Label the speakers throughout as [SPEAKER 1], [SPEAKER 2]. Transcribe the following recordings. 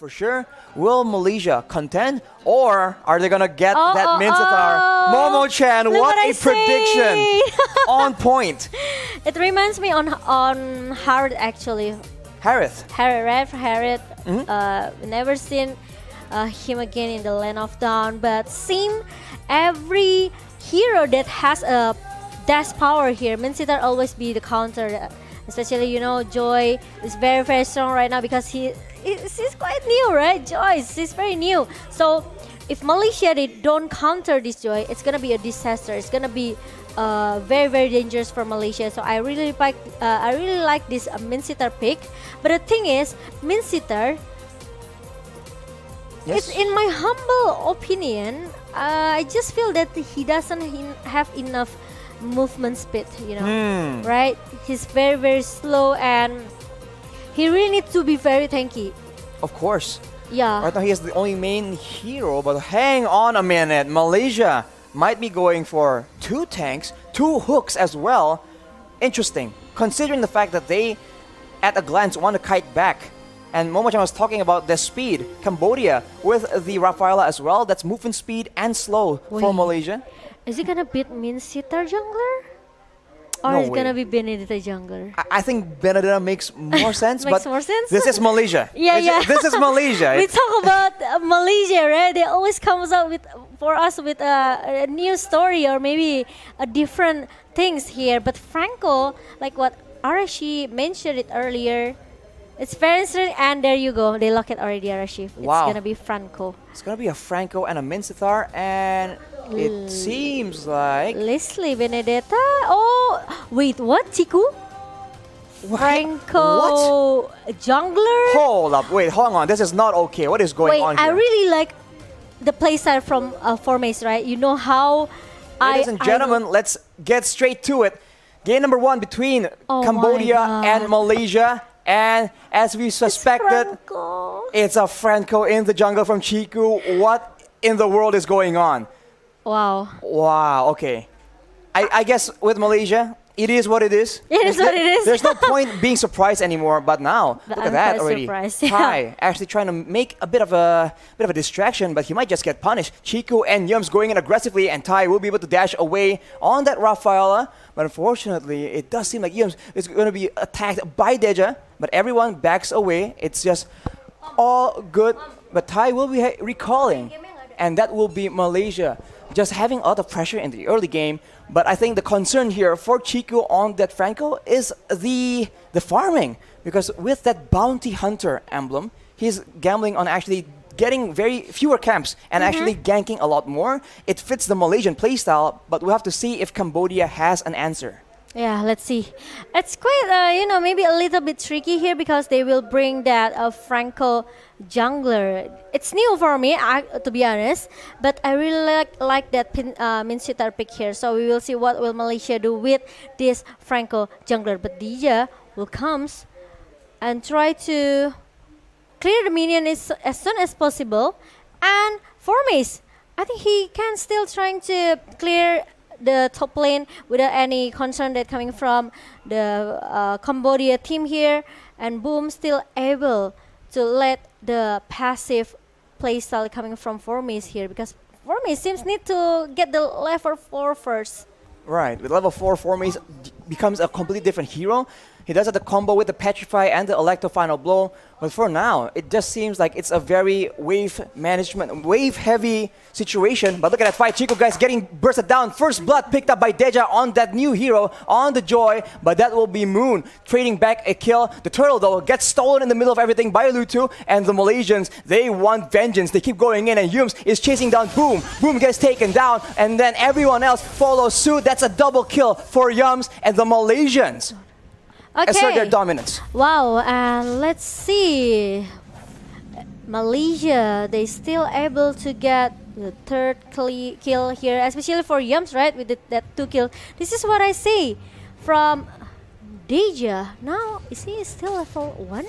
[SPEAKER 1] for sure. Will Malaysia contend, or are they gonna get that Minsitar? Momo-chan, what a prediction! On point.
[SPEAKER 2] It reminds me on Harith actually.
[SPEAKER 1] Harith.
[SPEAKER 2] Harith. Never seen him again in the Land of Dawn, but seen every hero that has a dash power here. Minsitar always be the counter. Especially, you know, Joy is very, very strong right now because he's quite new, right? Joy, she's very new. So if Malaysia they don't counter this Joy, it's gonna be a disaster. It's gonna be very, very dangerous for Malaysia. So I really like this Minsitar pick. But the thing is, Minsitar,
[SPEAKER 1] yes.
[SPEAKER 2] In my humble opinion, I just feel that he doesn't have enough movement speed, you know, right? He's very, very slow and he really needs to be very tanky.
[SPEAKER 1] Of course.
[SPEAKER 2] Yeah.
[SPEAKER 1] Right now he is the only main hero, but hang on a minute. Malaysia might be going for 2 tanks, 2 hooks as well. Interesting, considering the fact that they, at a glance, want to kite back. And Momo-chan was talking about the speed. Cambodia with the Rafaela as well. That's movement speed and slow for Malaysia.
[SPEAKER 2] Is it gonna beat Minsitar jungler? Or is it gonna be Benedetta jungler?
[SPEAKER 1] I think Benedetta makes more sense.
[SPEAKER 2] Makes
[SPEAKER 1] but
[SPEAKER 2] more sense?
[SPEAKER 1] This is Malaysia.
[SPEAKER 2] Yeah.
[SPEAKER 1] This is Malaysia.
[SPEAKER 2] We talk about Malaysia, right? They always comes out with a new story or maybe a different things here. But Franco, like what RSG mentioned it earlier, it's very interesting, and there you go. They lock it already, RSG. It's gonna be Franco.
[SPEAKER 1] It's gonna be a Franco and a Minsitar, and it seems like
[SPEAKER 2] Leslie Benedetta. Oh, wait, what? Chiku? Franco jungler?
[SPEAKER 1] Hold up, wait, hold on. This is not okay. What is going on here?
[SPEAKER 2] I really like the playstyle from Formace, right? You know how
[SPEAKER 1] Ladies and gentlemen, let's get straight to it. Game number 1 between Cambodia and Malaysia. And as we suspected, it's a Franco in the jungle from Chiku. What in the world is going on? Wow, okay. I guess with Malaysia, it is what it is.
[SPEAKER 2] It is what it is.
[SPEAKER 1] There's no point being surprised anymore, but now, look at that already. Tai actually trying to make a bit of a distraction, but he might just get punished. Chiku and Yums going in aggressively, and Tai will be able to dash away on that Rafaela. But unfortunately, it does seem like Yums is going to be attacked by Deja, but everyone backs away. It's just all good, but Tai will be recalling, and that will be Malaysia just having a lot of pressure in the early game. But I think the concern here for Chiku on that Franco is the farming, because with that bounty hunter emblem, he's gambling on actually getting very fewer camps and actually ganking a lot more. It fits the Malaysian playstyle, but we'll have to see if Cambodia has an answer.
[SPEAKER 2] Yeah, let's see. It's quite, you know, maybe a little bit tricky here because they will bring that Franco jungler. It's new for me, to be honest, but I really like that Minsitar pick here. So we will see what will Malaysia do with this Franco jungler. But Deja will comes and try to clear the minion as soon as possible. And Formace, I think he can still trying to clear the top lane without any concern that coming from the Cambodia team here, and Boom still able to let the passive playstyle coming from Formace here, because Formace seems need to get the level 4 first.
[SPEAKER 1] Right, with level 4, Formace becomes a completely different hero. He does have the combo with the Petrify and the Electro Final Blow, but for now, it just seems like it's a very wave management, wave-heavy situation. But look at that fight, Chico guys getting bursted down. First blood picked up by Deja on that new hero, on the Joy, but that will be Moon trading back a kill. The turtle, though, gets stolen in the middle of everything by Lutu, and the Malaysians, they want vengeance. They keep going in, and Yums is chasing down Boom. Boom gets taken down, and then everyone else follows suit. That's a double kill for Yums and the Malaysians. Assert their dominance.
[SPEAKER 2] Wow, and let's see. Malaysia, they still able to get the 3rd kill here, especially for Yums, right? With that 2 kills. This is what I see from Deja. Now, is he still level 1?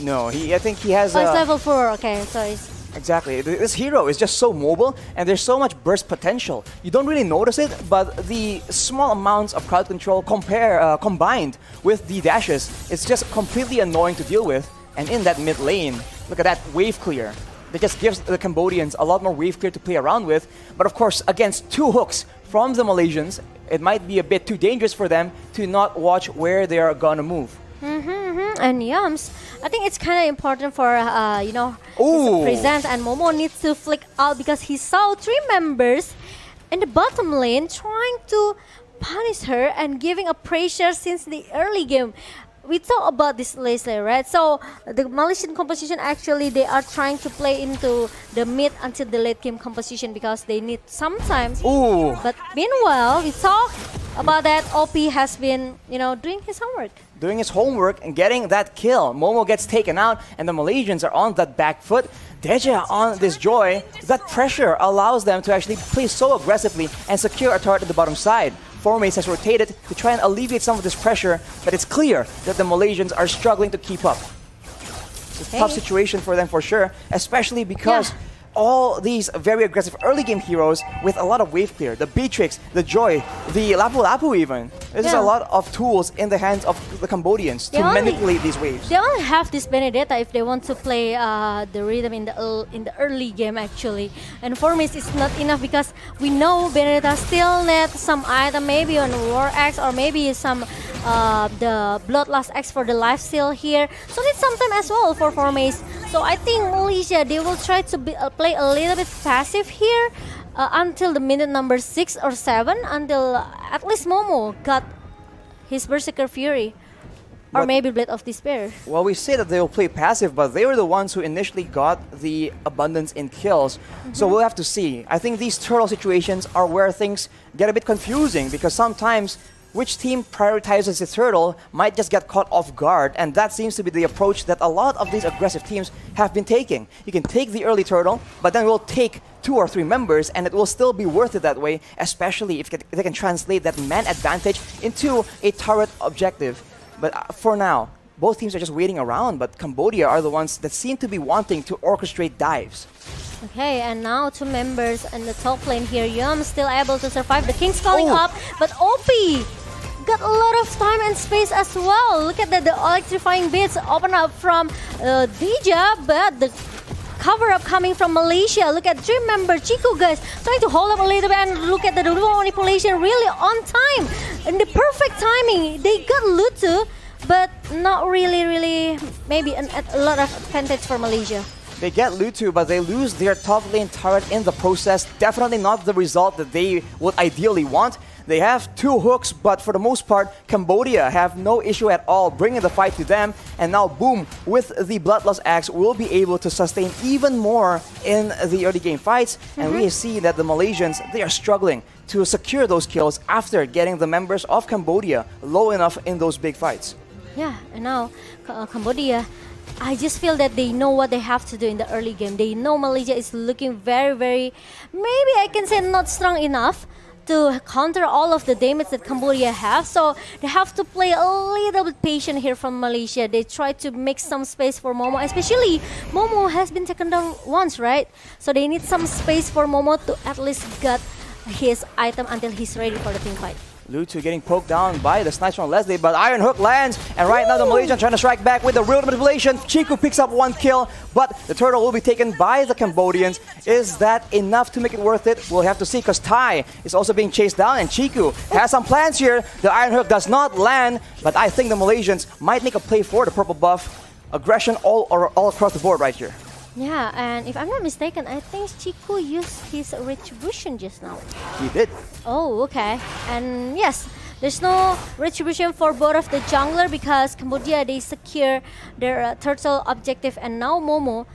[SPEAKER 1] No, I think he has.
[SPEAKER 2] Oh, it's level 4. Okay, so it's.
[SPEAKER 1] Exactly. This hero is just so mobile, and there's so much burst potential. You don't really notice it, but the small amounts of crowd control combined with the dashes, it's just completely annoying to deal with. And in that mid lane, look at that wave clear. That just gives the Cambodians a lot more wave clear to play around with. But of course, against 2 hooks from the Malaysians, it might be a bit too dangerous for them to not watch where they are gonna move.
[SPEAKER 2] And Yums, I think it's kind of important for his presence, and Momo needs to flick out because he saw 3 members in the bottom lane trying to punish her and giving a pressure since the early game. We talk about this later, right? So the Malaysian composition, actually they are trying to play into the mid until the late game composition because they need sometimes. But meanwhile, we talk about that. OP has been, doing his homework.
[SPEAKER 1] Doing his homework and getting that kill. Momo gets taken out and the Malaysians are on that back foot. Deja on this Joy, that pressure allows them to actually play so aggressively and secure a turret at the bottom side. Formase has rotated to try and alleviate some of this pressure, but it's clear that the Malaysians are struggling to keep up. It's a tough situation for them for sure, especially because all these very aggressive early game heroes with a lot of wave clear. The Beatrix, the Joy, the Lapu Lapu even. There's a lot of tools in the hands of the Cambodians to manipulate these waves.
[SPEAKER 2] They only have this Benedetta if they want to play the rhythm in the early game actually. And Formase is not enough because we know Benedetta still needs some item, maybe on War Axe or maybe some the Bloodlust Axe for the lifesteal here. So need some time as well for Formase. So I think Malaysia, they will try to play a little bit passive here until the minute number 6 or 7, until at least Momo got his Berserker Fury. Or maybe Blade of Despair.
[SPEAKER 1] Well, we say that they will play passive, but they were the ones who initially got the abundance in kills. So we'll have to see. I think these turtle situations are where things get a bit confusing because sometimes which team prioritizes the turtle might just get caught off guard, and that seems to be the approach that a lot of these aggressive teams have been taking. You can take the early turtle, but then we'll take 2 or 3 members, and it will still be worth it that way, especially if they can translate that man advantage into a turret objective. But for now, both teams are just waiting around, but Cambodia are the ones that seem to be wanting to orchestrate dives.
[SPEAKER 2] Okay, and now 2 members in the top lane here. Yum still able to survive. The King's calling up, but OP got a lot of time and space as well. Look at that, the electrifying bits open up from Deja, but the cover up coming from Malaysia. Look at 3 member Chico, guys, trying to hold up a little bit, and look at the manipulation really on time. And the perfect timing. They got Lutu, but not really, maybe a lot of advantage for Malaysia.
[SPEAKER 1] They get Lutu, but they lose their top lane turret in the process. Definitely not the result that they would ideally want. They have 2 hooks, but for the most part, Cambodia have no issue at all bringing the fight to them. And now, boom, with the Bloodlust Axe, will be able to sustain even more in the early game fights. And we see that the Malaysians, they are struggling to secure those kills after getting the members of Cambodia low enough in those big fights.
[SPEAKER 2] Yeah, and now Cambodia, I just feel that they know what they have to do in the early game. They know Malaysia is looking very, maybe I can say not strong enough to counter all of the damage that Cambodia have. So they have to play a little bit patient here from Malaysia. They try to make some space for Momo, especially Momo has been taken down once, right? So they need some space for Momo to at least get his item until he's ready for the team fight.
[SPEAKER 1] Lutu getting poked down by the sniper on Leslie, but Iron Hook lands, and right now the Malaysian trying to strike back with the real manipulation. Chiku picks up 1 kill, but the turtle will be taken by the Cambodians. Is that enough to make it worth it? We'll have to see, because Tai is also being chased down, and Chiku has some plans here. The Iron Hook does not land, but I think the Malaysians might make a play for the purple buff. Aggression all across the board right here.
[SPEAKER 2] Yeah, and if I'm not mistaken, I think Chiku used his retribution just now.
[SPEAKER 1] He did.
[SPEAKER 2] Oh, okay. And yes, there's no retribution for both of the jungler because Cambodia, they secure their turtle objective, and now Momo,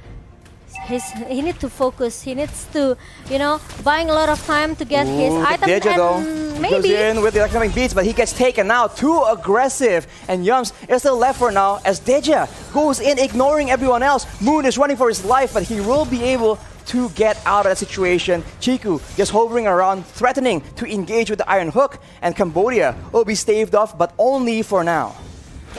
[SPEAKER 2] he needs to focus. He needs to, buying a lot of time to get his item. And maybe
[SPEAKER 1] goes in with the electronic beats, but he gets taken out. Too aggressive, and Yums is still left for now as Deja goes in, ignoring everyone else. Moon is running for his life, but he will be able to get out of that situation. Chiku just hovering around, threatening to engage with the Iron Hook, and Cambodia will be staved off, but only for now.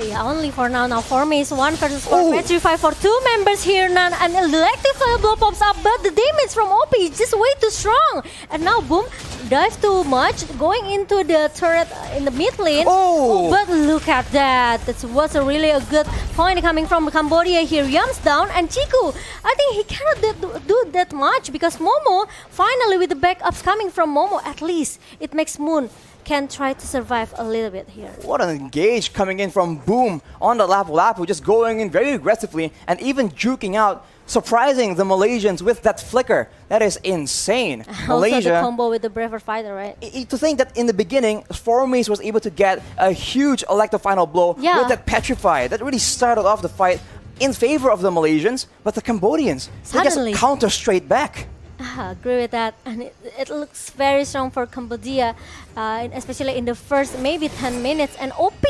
[SPEAKER 2] Yeah, only for now. Now, for me, it's 1 versus 4. Match 5 for 2 members here. None, and electric blow pops up, but the damage from OP is just way too strong. And now, boom, dives too much, going into the turret in the mid lane.
[SPEAKER 1] Oh,
[SPEAKER 2] but look at that. That was a really a good point coming from Cambodia here. Yums down, and Chiku, I think he cannot do that much because Momo, finally with the backups coming from Momo, at least it makes Moon can try to survive a little bit here.
[SPEAKER 1] What an engage coming in from Boom on the Lapu Lapu, just going in very aggressively and even juking out, surprising the Malaysians with that flicker. That is insane.
[SPEAKER 2] Also the combo with the Braver Fighter, right?
[SPEAKER 1] To think that in the beginning, Formace was able to get a huge Electro final blow with that Petrify. That really started off the fight in favor of the Malaysians, but the Cambodians, they just counter straight back.
[SPEAKER 2] I agree with that, and it looks very strong for Cambodia, especially in the first maybe 10 minutes. And OP,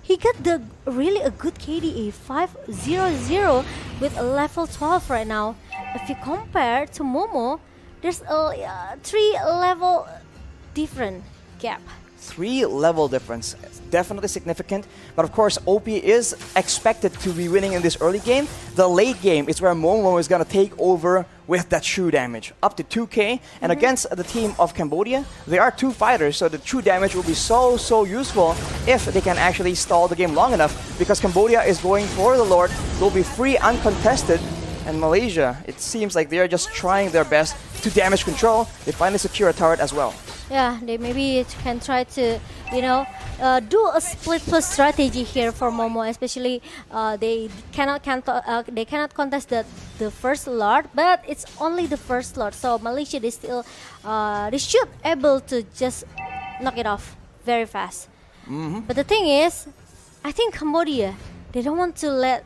[SPEAKER 2] he got really a good KDA 5-0-0 with a level 12 right now. If you compare to Momo, there's a 3 level different gap.
[SPEAKER 1] 3 level difference. It's definitely significant, but of course OP is expected to be winning in this early game. The late game is where Momo is going to take over with that true damage, up to 2k, and against the team of Cambodia, there are 2 fighters, so the true damage will be so useful if they can actually stall the game long enough, because Cambodia is going for the Lord, will be free uncontested, and Malaysia, it seems like they are just trying their best to damage control. They finally secure a turret as well.
[SPEAKER 2] Yeah, they maybe can try to, do a split plus strategy here for Momo. Especially, they cannot contest the first Lord, but it's only the first Lord. So Malaysia, they should able to just knock it off very fast. But the thing is, I think Cambodia, they don't want to let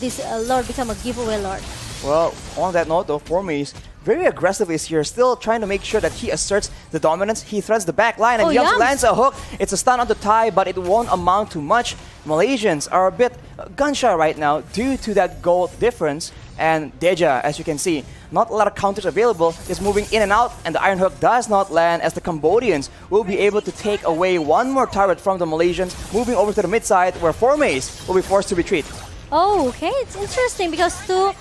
[SPEAKER 2] this Lord become a giveaway Lord.
[SPEAKER 1] Well, on that note though, Formace very aggressively is here, still trying to make sure that he asserts the dominance. He threads the back line and Yums lands a hook. It's a stun on the tie, but it won't amount to much. Malaysians are a bit gun-shy right now due to that gold difference. And Deja, as you can see, not a lot of counters available, is moving in and out, and the Iron Hook does not land as the Cambodians will be able to take away one more turret from the Malaysians, moving over to the mid side where Formace will be forced to retreat.
[SPEAKER 2] Oh, okay, it's interesting because 2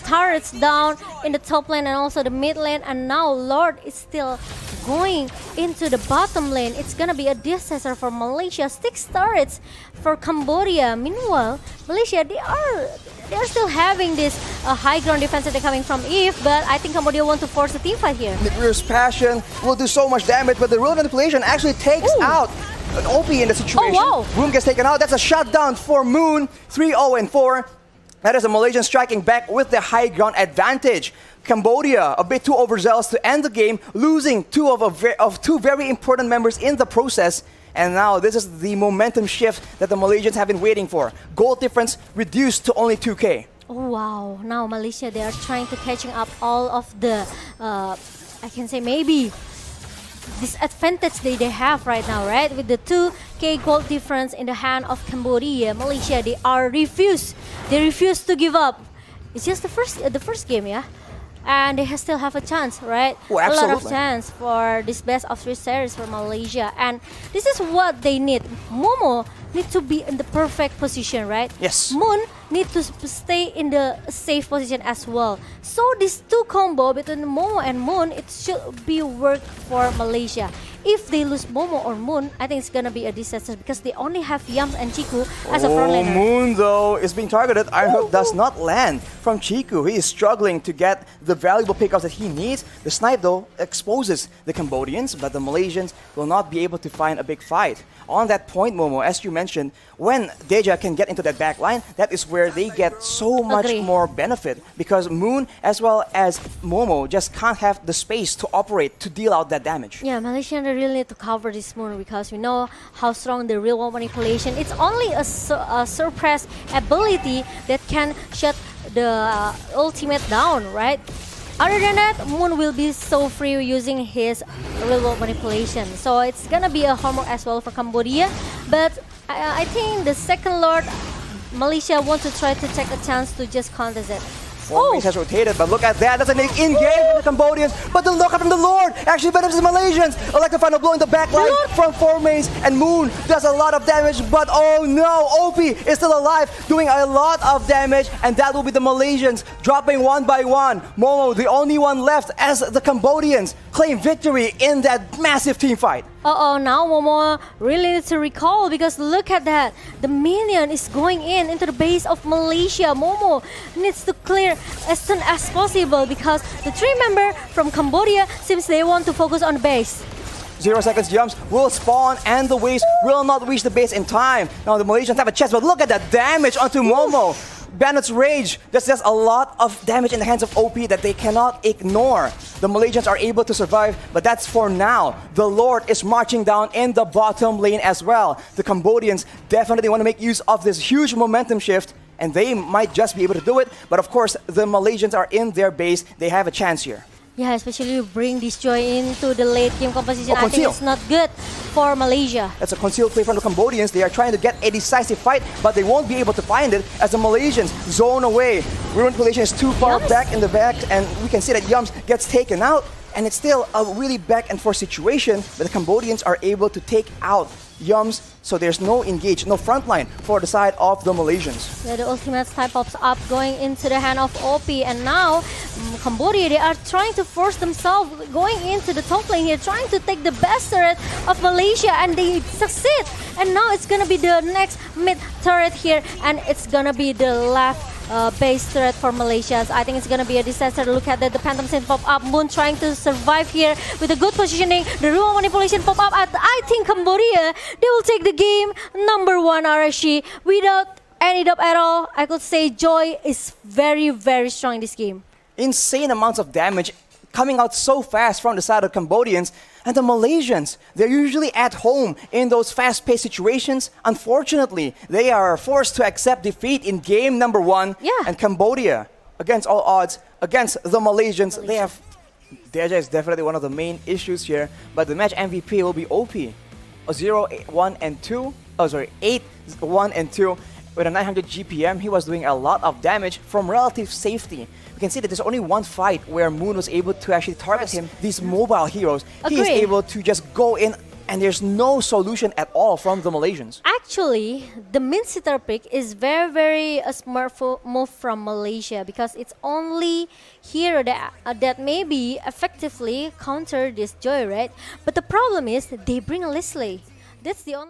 [SPEAKER 2] turrets down in the top lane and also the mid lane, and now Lord is still going into the bottom lane. It's gonna be a disaster for Malaysia. 6 turrets for Cambodia. Meanwhile, Malaysia, they're still having this high ground defense that they're coming from Iesf, but I think Cambodia want to force a team fight here.
[SPEAKER 1] Nigru's passion will do so much damage, but the real manipulation actually takes out an OP in the situation.
[SPEAKER 2] Oh, wow.
[SPEAKER 1] Boom gets taken out. That's a shutdown for Moon. 3-0-4. That is a Malaysian striking back with the high ground advantage. Cambodia a bit too overzealous to end the game, losing two very important members in the process. And now this is the momentum shift that the Malaysians have been waiting for. Goal difference reduced to only 2k.
[SPEAKER 2] Oh wow, now Malaysia, they are trying to catching up all of the, I can say maybe, disadvantage they have right now, right? With the 2k gold difference in the hand of Cambodia, Malaysia, they refuse to give up. It's just the first game, yeah? And they still have a chance, right?
[SPEAKER 1] Oh,
[SPEAKER 2] a lot of chance for this best of 3 series for Malaysia. And this is what they need. Momo need to be in the perfect position, right?
[SPEAKER 1] Yes.
[SPEAKER 2] Moon need to stay in the safe position as well. So this 2 combo between Momo and Moon, it should be work for Malaysia. If they lose Momo or Moon, I think it's gonna be a disaster because they only have Yams and Chiku as a front laner.
[SPEAKER 1] Moon though is being targeted. Iron Hook does not land from Chiku. He is struggling to get the valuable pickups that he needs. The snipe though exposes the Cambodians, but the Malaysians will not be able to find a big fight. On that point, Momo, as you mentioned, when Deja can get into that back line, that is where they get so much more benefit, because Moon as well as Momo just can't have the space to operate to deal out that damage.
[SPEAKER 2] Yeah, Malaysians really need to cover this Moon because we know how strong the real world manipulation. It's only a suppress ability that can shut the ultimate down, right? Other than that, Moon will be so free using his real world manipulation. So it's gonna be a homework as well for Cambodia. But I think the second Lord, Malaysia want to try to take a chance to just contest it.
[SPEAKER 1] One race has rotated, but look at that. That's an in-game for the Cambodians. But the look up from the Lord actually benefits the Malaysians. Like the final blow in the back line from Formaze, and Moon does a lot of damage. But oh no, OP is still alive, doing a lot of damage, and that will be the Malaysians dropping one by one. Momo, the only one left, as the Cambodians claim victory in that massive team fight.
[SPEAKER 2] Now Momo really needs to recall, because look at that. The minion is going into the base of Malaysia. Momo needs to clear as soon as possible, because the 3 member from Cambodia seems they want to focus on the base.
[SPEAKER 1] 0 seconds jumps will spawn, and the waves will not reach the base in time. Now the Malaysians have a chance, but look at that damage onto Momo. Bandit's Rage, that's just a lot of damage in the hands of OP that they cannot ignore. The Malaysians are able to survive, but that's for now. The Lord is marching down in the bottom lane as well. The Cambodians definitely want to make use of this huge momentum shift, and they might just be able to do it. But of course, the Malaysians are in their base. They have a chance here.
[SPEAKER 2] Yeah, especially you bring this Joy into the late game composition. I think it's not good for Malaysia.
[SPEAKER 1] That's a concealed play from the Cambodians. They are trying to get a decisive fight, but they won't be able to find it as the Malaysians zone away. Ruined Population is too far back in the back, and we can see that Yums gets taken out, and it's still a really back and forth situation, but the Cambodians are able to take out Yums, so there's no engage, no front line for the side of the Malaysians.
[SPEAKER 2] Yeah, the ultimate type pops up going into the hand of OP, and now Cambodia, they are trying to force themselves going into the top lane here, trying to take the best turret of Malaysia, and they succeed. And now it's gonna be the next mid turret here, and it's gonna be the left base turret for Malaysia. So I think it's gonna be a disaster. Look at that, the Phantom Saint pop up. Moon trying to survive here with a good positioning. The Ruin Manipulation pop up. I think Cambodia, they will take the game number 1 RSG without any doubt at all. I could say Joy is very, very strong in this game.
[SPEAKER 1] Insane amounts of damage coming out so fast from the side of Cambodians. And the Malaysians, they're usually at home in those fast-paced situations. Unfortunately, they are forced to accept defeat in game number 1.
[SPEAKER 2] Yeah.
[SPEAKER 1] And Cambodia, against all odds, against the Malaysians, they have... Deja is definitely one of the main issues here, but the match MVP will be OP. 0, 1, and 2. Oh, sorry, 8, 1, and 2. With a 900 GPM, he was doing a lot of damage from relative safety. You can see that there's only one fight where Moon was able to actually target him. These mobile heroes, he is able to just go in, and there's no solution at all from the Malaysians.
[SPEAKER 2] Actually, the mid-sitter pick is very, very a smart move from Malaysia, because it's only hero that maybe effectively counter this Joy, right? But the problem is they bring a Leslie. That's the only